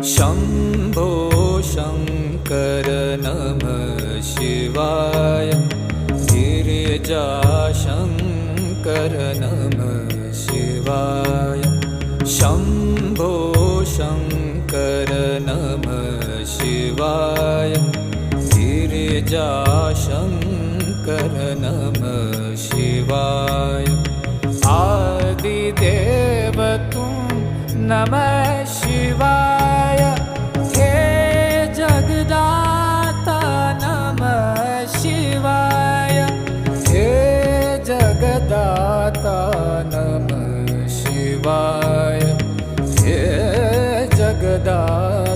शम्भो शङ्कर नमः शिवाय। गिरिजाशङ्कर नमः शिवाय। शम्भो शङ्कर नमः शिवाय। गिरिजाशङ्कर नमः शिवाय। आदिदेव तुम नमः शिवाय। हे जगदाता नमः शिवाय। हे जगदाता नमः शिवाय। हे जगदाता